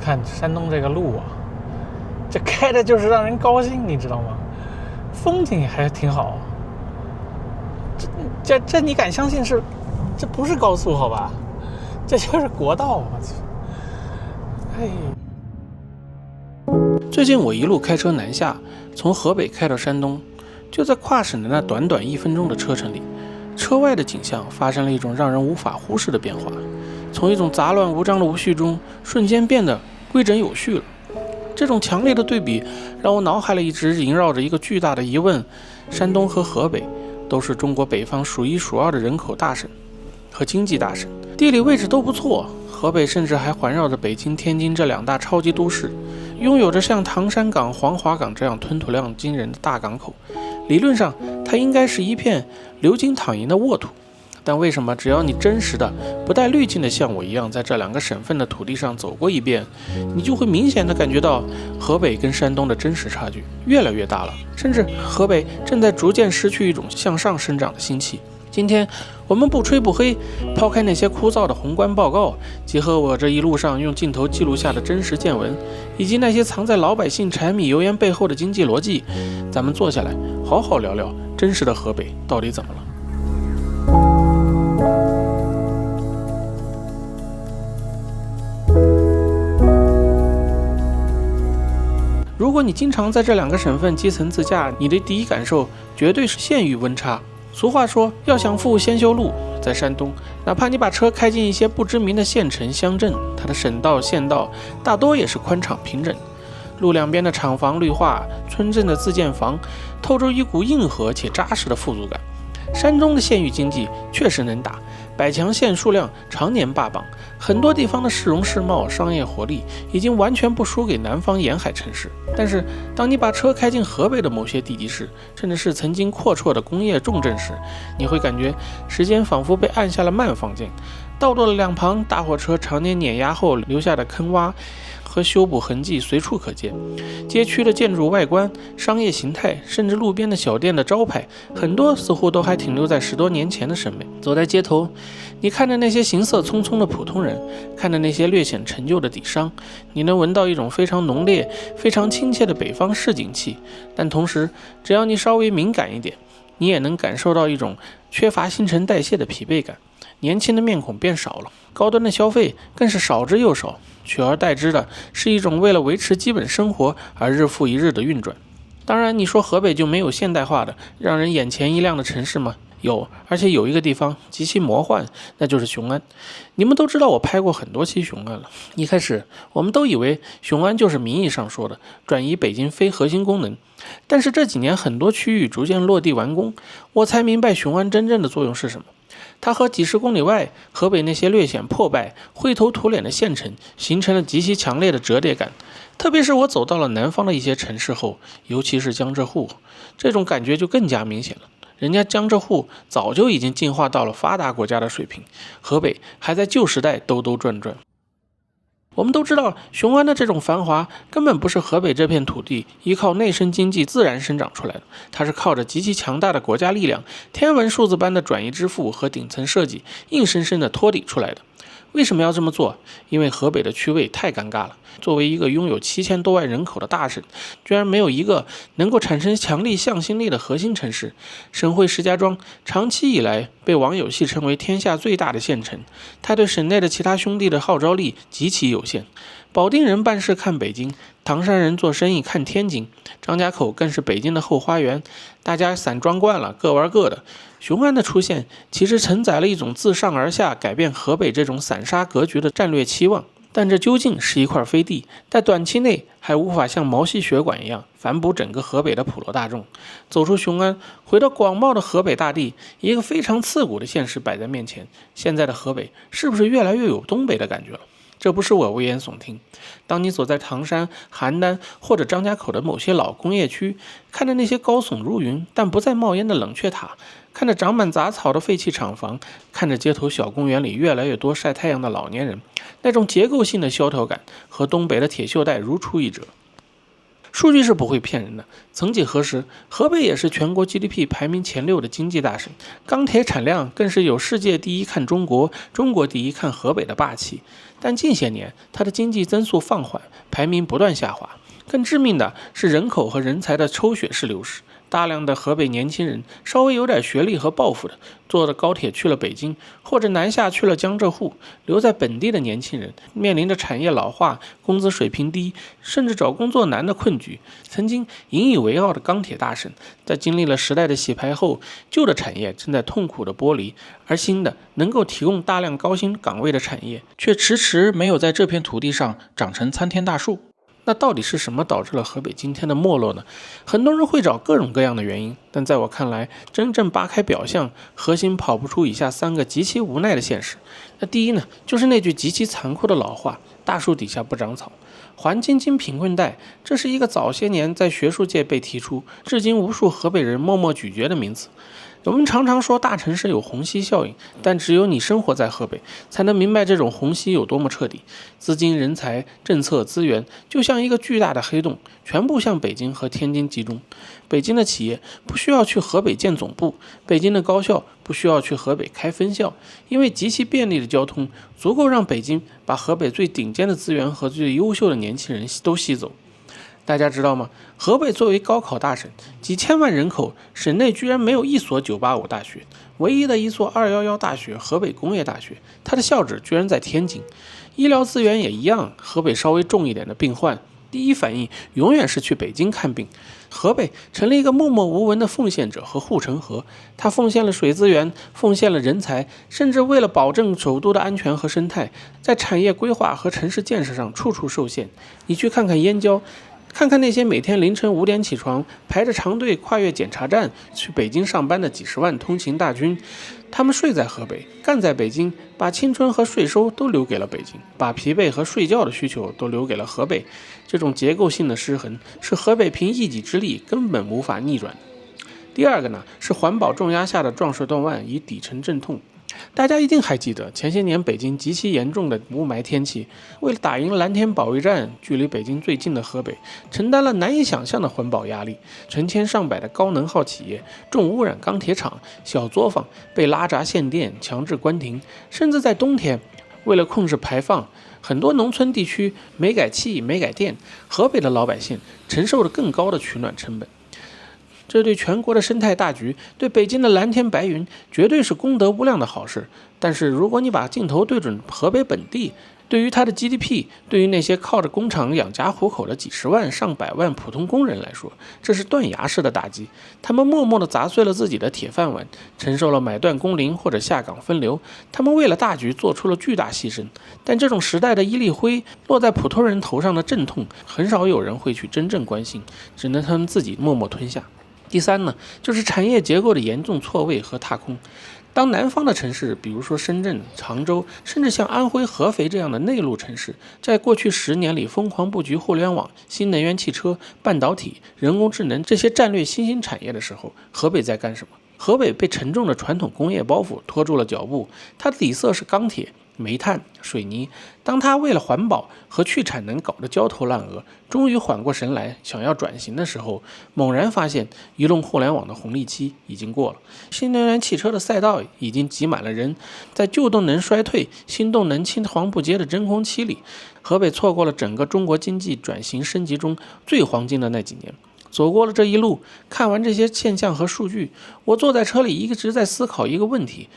看山东这个路啊，这开的就是让人高兴，你知道吗？风景还挺好。这你敢相信这不是高速好吧？这就是国道，我操！哎。最近我一路开车南下，从河北开到山东，就在跨省的那短短1分钟的车程里，车外的景象发生了一种让人无法忽视的变化，从一种杂乱无章的无序中，瞬间变得规整有序了。这种强烈的对比，让我脑海里一直萦绕着一个巨大的疑问：山东和河北都是中国北方数1数2的人口大省和经济大省，地理位置都不错。河北甚至还环绕着北京、天津这2大超级都市，拥有着像唐山港、黄华港这样吞吐量惊人的大港口。理论上，它应该是一片流经躺赢的沃土。但为什么只要你真实的、不带滤镜的像我一样在这2个省份的土地上走过一遍，你就会明显的感觉到河北跟山东的真实差距越来越大了，甚至河北正在逐渐失去一种向上生长的心气。今天我们不吹不黑，抛开那些枯燥的宏观报告，结合我这一路上用镜头记录下的真实见闻，以及那些藏在老百姓柴米油盐背后的经济逻辑，咱们坐下来好好聊聊真实的河北到底怎么了。如果你经常在这2个省份基层自驾，你的第一感受绝对是县域温差。俗话说，要想富先修路。在山东，哪怕你把车开进一些不知名的县城乡镇，它的省道、县道大多也是宽敞平整，路两边的厂房绿化，村镇的自建房，透着一股硬核且扎实的富足感。山东的县域经济确实能打，百强县数量常年霸榜，很多地方的市容市貌、商业活力已经完全不输给南方沿海城市。但是，当你把车开进河北的某些地级市，甚至是曾经阔绰的工业重镇时，你会感觉时间仿佛被按下了慢放键，道路的两旁大货车常年碾压后留下的坑洼和修补痕迹随处可见，街区的建筑外观、商业形态，甚至路边的小店的招牌，很多似乎都还停留在10多年前的审美。走在街头，你看着那些行色匆匆的普通人，看着那些略显陈旧的底商，你能闻到一种非常浓烈、非常亲切的北方市井气。但同时，只要你稍微敏感一点，你也能感受到一种缺乏新陈代谢的疲惫感。年轻的面孔变少了，高端的消费更是少之又少，取而代之的是一种为了维持基本生活而日复一日的运转。当然，你说河北就没有现代化的让人眼前一亮的城市吗？有，而且有一个地方极其魔幻，那就是雄安。你们都知道我拍过很多期雄安了，一开始我们都以为雄安就是名义上说的转移北京非核心功能，但是这几年很多区域逐渐落地完工，我才明白雄安真正的作用是什么。它和几十公里外河北那些略显破败、灰头土脸的县城形成了极其强烈的折叠感。特别是我走到了南方的一些城市后，尤其是江浙沪，这种感觉就更加明显了。人家江浙沪早就已经进化到了发达国家的水平，河北还在旧时代兜兜转转。我们都知道，雄安的这种繁华根本不是河北这片土地依靠内生经济自然生长出来的，它是靠着极其强大的国家力量、天文数字般的转移支付和顶层设计，硬生生的托底出来的。为什么要这么做？因为河北的区位太尴尬了。作为一个拥有7000多万人口的大省，居然没有一个能够产生强力向心力的核心城市。省会石家庄长期以来被网友戏称为天下最大的县城，它对省内的其他兄弟的号召力极其有限。保定人办事看北京，唐山人做生意看天津，张家口更是北京的后花园，大家散装惯了，各玩各的。雄安的出现其实承载了一种自上而下改变河北这种散沙格局的战略期望，但这究竟是一块飞地，在短期内还无法像毛细血管一样反哺整个河北的普罗大众。走出雄安，回到广袤的河北大地，一个非常刺骨的现实摆在面前，现在的河北是不是越来越有东北的感觉了？这不是我危言耸听。当你走在唐山、邯郸或者张家口的某些老工业区，看着那些高耸入云但不再冒烟的冷却塔，看着长满杂草的废弃厂房，看着街头小公园里越来越多晒太阳的老年人，那种结构性的萧条感和东北的铁锈带如出一辙。数据是不会骗人的。曾几何时，河北也是全国 GDP 排名前6的经济大省，钢铁产量更是有世界第一看中国，中国第一看河北的霸气。但近些年，它的经济增速放缓，排名不断下滑。更致命的是人口和人才的抽血式流失。大量的河北年轻人，稍微有点学历和抱负的，坐着高铁去了北京，或者南下去了江浙沪。留在本地的年轻人，面临着产业老化、工资水平低，甚至找工作难的困局。曾经引以为傲的钢铁大省，在经历了时代的洗牌后，旧的产业正在痛苦的剥离，而新的能够提供大量高薪岗位的产业，却迟迟没有在这片土地上长成参天大树。那到底是什么导致了河北今天的没落呢？很多人会找各种各样的原因，但在我看来，真正扒开表象，核心跑不出以下3个极其无奈的现实。那第一呢，就是那句极其残酷的老话：大树底下不长草。环京津贫困带，这是一个早些年在学术界被提出，至今无数河北人默默咀嚼的名词。我们常常说大城市有虹吸效应，但只有你生活在河北，才能明白这种虹吸有多么彻底。资金、人才、政策、资源，就像一个巨大的黑洞，全部向北京和天津集中。北京的企业不需要去河北建总部，北京的高校不需要去河北开分校，因为极其便利的交通，足够让北京把河北最顶尖的资源和最优秀的年轻人都吸走。大家知道吗？河北作为高考大省，几千万人口，省内居然没有一所985大学，唯一的一所211大学河北工业大学，它的校址居然在天津。医疗资源也一样，河北稍微重一点的病患，第一反应永远是去北京看病。河北成了一个默默无闻的奉献者和护城河，它奉献了水资源，奉献了人才，甚至为了保证首都的安全和生态，在产业规划和城市建设上处处受限。你去看看燕郊，看看那些每天凌晨5点起床，排着长队跨越检查站去北京上班的几十万通勤大军，他们睡在河北，干在北京，把青春和税收都留给了北京，把疲惫和睡觉的需求都留给了河北。这种结构性的失衡，是河北凭一己之力根本无法逆转的。第二个呢，是环保重压下的壮士断腕，以底层阵痛。大家一定还记得前些年北京极其严重的雾霾天气，为了打赢蓝天保卫战，距离北京最近的河北承担了难以想象的环保压力，成千上百的高能耗企业、重污染钢铁厂、小作坊被拉闸限电、强制关停，甚至在冬天为了控制排放，很多农村地区没改气没改电，河北的老百姓承受着更高的取暖成本。这对全国的生态大局，对北京的蓝天白云，绝对是功德无量的好事。但是如果你把镜头对准河北本地，对于它的 GDP， 对于那些靠着工厂养家糊口的几十万上百万普通工人来说，这是断崖式的打击。他们默默地砸碎了自己的铁饭碗，承受了买断工龄或者下岗分流。他们为了大局做出了巨大牺牲，但这种时代的一粒灰落在普通人头上的阵痛，很少有人会去真正关心，只能他们自己默默吞下。第三呢，就是产业结构的严重错位和踏空。当南方的城市，比如说深圳、常州，甚至像安徽合肥这样的内陆城市，在过去10年里疯狂布局互联网、新能源汽车、半导体、人工智能这些战略新兴产业的时候，河北在干什么？河北被沉重的传统工业包袱拖住了脚步，它的底色是钢铁、煤炭、水泥。当他为了环保和去产能搞得焦头烂额，终于缓过神来想要转型的时候，猛然发现移动互联网的红利期已经过了，新能源汽车的赛道已经挤满了人，在旧动能衰退、新动能青黄不接的真空期里，河北错过了整个中国经济转型升级中最黄金的那几年。走过了这一路，看完这些现象和数据，我坐在车里一直在思考一个问题：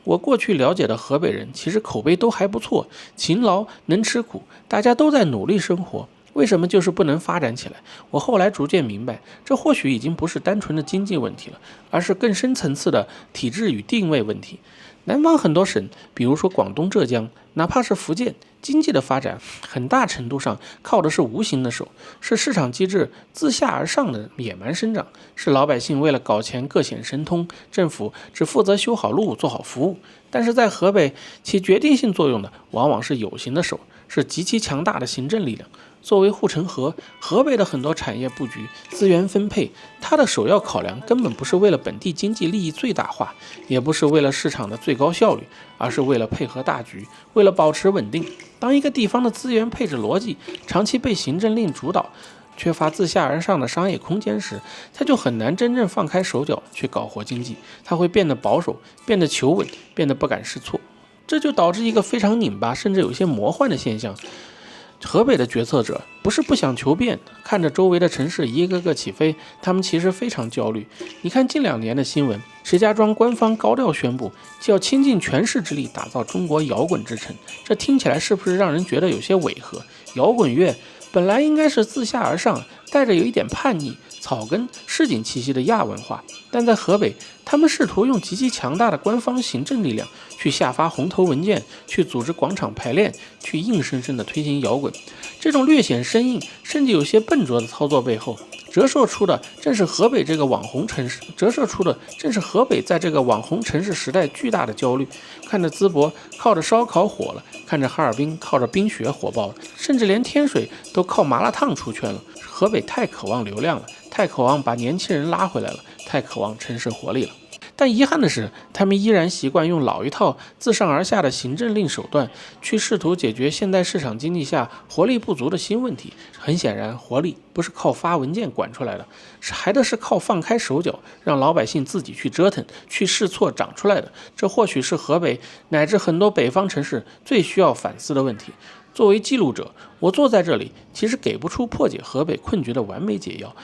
我过去了解的河北人其实口碑都还不错，勤劳能吃苦，大家都在努力生活，为什么就是不能发展起来？我后来逐渐明白，这或许已经不是单纯的经济问题了，而是更深层次的体制与定位问题。南方很多省，比如说广东、浙江，哪怕是福建，经济的发展很大程度上靠的是无形的手，是市场机制自下而上的野蛮生长，是老百姓为了搞钱各显神通，政府只负责修好路做好服务。但是在河北，起决定性作用的往往是有形的手，是极其强大的行政力量。作为护城河，河北的很多产业布局、资源分配，它的首要考量根本不是为了本地经济利益最大化，也不是为了市场的最高效率，而是为了配合大局，为了保持稳定。当一个地方的资源配置逻辑长期被行政令主导，缺乏自下而上的商业空间时，他就很难真正放开手脚去搞活经济，他会变得保守，变得求稳，变得不敢试错。这就导致一个非常拧巴，甚至有些魔幻的现象。河北的决策者不是不想求变，看着周围的城市一个个起飞，他们其实非常焦虑。你看近2年的新闻，石家庄官方高调宣布，要倾尽全市之力打造中国摇滚之城，这听起来是不是让人觉得有些违和？摇滚乐本来应该是自下而上，带着有一点叛逆、草根、市井气息的亚文化，但在河北，他们试图用极其强大的官方行政力量去下发红头文件，去组织广场排练，去硬生生的推行摇滚。这种略显生硬，甚至有些笨拙的操作背后，折射出的正是河北在这个网红城市时代巨大的焦虑。看着淄博靠着烧烤火了，看着哈尔滨靠着冰雪火爆了，甚至连天水都靠麻辣烫出圈了。河北太渴望流量了，太渴望把年轻人拉回来了，太渴望城市活力了。但遗憾的是，他们依然习惯用老一套自上而下的行政令手段去试图解决现代市场经济下活力不足的新问题。很显然，活力不是靠发文件管出来的，还得是靠放开手脚，让老百姓自己去折腾、去试错长出来的。这或许是河北乃至很多北方城市最需要反思的问题。作为记录者，我坐在这里，其实给不出破解河北困局的完美解药，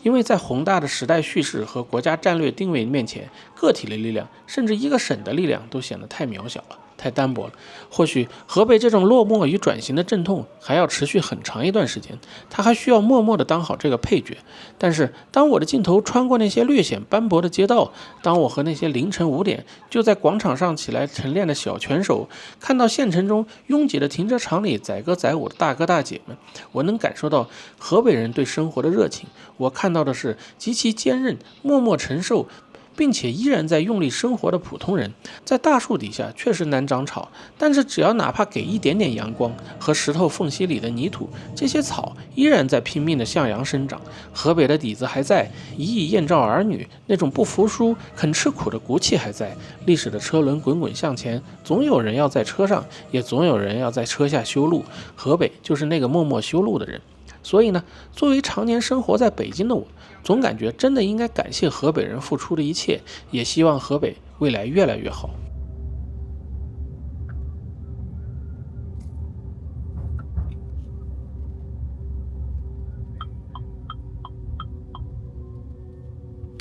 因为在宏大的时代叙事和国家战略定位面前，个体的力量，甚至一个省的力量都显得太渺小了，太单薄了。或许河北这种落寞与转型的阵痛还要持续很长一段时间，它还需要默默地当好这个配角。但是当我的镜头穿过那些略显斑驳的街道，当我和那些凌晨5点就在广场上起来晨练的小拳手，看到县城中拥挤的停车场里载歌载舞的大哥大姐们，我能感受到河北人对生活的热情。我看到的是极其坚韧、默默承受并且依然在用力生活的普通人。在大树底下确实难长草，但是只要哪怕给一点点阳光和石头缝隙里的泥土，这些草依然在拼命的向阳生长。河北的底子还在，一亿燕赵儿女那种不服输肯吃苦的骨气还在。历史的车轮滚滚向前，总有人要在车上，也总有人要在车下修路。河北就是那个默默修路的人。所以呢，作为常年生活在北京的我，总感觉真的应该感谢河北人付出的一切，也希望河北未来越来越好。